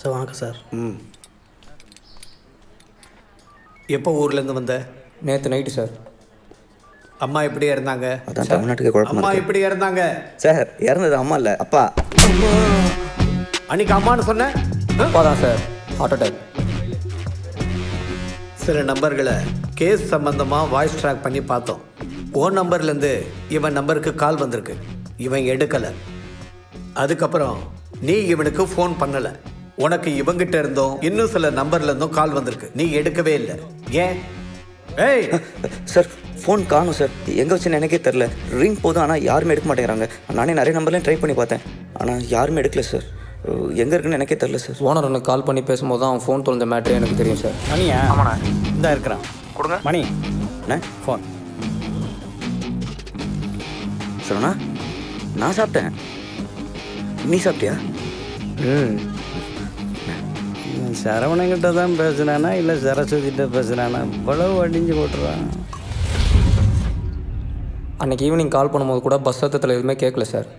Sir வணக்கம் sir. ம். எப்போ ஊர்லேருந்து வந்த? நேற்று நைட்டு சார். அம்மா எப்படி இறந்தாங்க? அதான் தமிழ்நாட்டுக்கு குழப்பமா அம்மா இருக்கு. எப்படி இறந்தாங்க? சார் இறந்தது அம்மா இல்லை அப்பா. அன்னைக்கு அம்மான்னு சொன்னேன். அப்பா தான் சார். Heart attack. சில நம்பர்களை கேஸ் சம்பந்தமாக வாய்ஸ் ட்ராக் பண்ணி பார்த்தோம். ஓ நம்பர்லேருந்து இவன் நம்பருக்கு கால் வந்திருக்கு. இவன் எடுக்கலை. அதுக்கப்புறம் நீ இவனுக்கு ஃபோன் பண்ணலை. உனக்கு இவங்கிட்ட இருந்தும் இன்னும் சில நம்பர்ல இருந்தும் கால் வந்திருக்கு. நீ எடுக்கவே இல்லை. ஏன்? ஏய் சார் ஃபோன் காணும் சார். எங்கே வச்சுன்னு எனக்கே தெரில. ரிங் போதும் ஆனால் யாருமே எடுக்க மாட்டேங்கிறாங்க. நானே நிறைய நம்பர்லையும் ட்ரை பண்ணி பார்த்தேன். ஆனால் யாருமே எடுக்கல சார். எங்கே இருக்குன்னு எனக்கே தெரில சார். ஓனர் எனக்கு கால் பண்ணி பேசும்போது தான் அவன் ஃபோன் தொலைஞ்ச மேட்டரே எனக்கு தெரியும் சார். மணியா? ஆமாண்ணா. இந்த இருக்கிறான். கொடுங்க மணி அண்ணே. ஃபோன். சொல்லுண்ணா. நான் சாப்பிட்டேன். நீ சாப்பிட்டியா? சரவணங்கிட்ட தான் பேசுனானா இல்லை சரஸ்வதிகிட்ட பேசுனானா? இவ்வளவு அடிஞ்சு போட்டுறான். அன்றைக்கி ஈவினிங் கால் பண்ணும்போது கூட பஸ் சத்தத்தில் எதுவுமே கேட்கல சார்.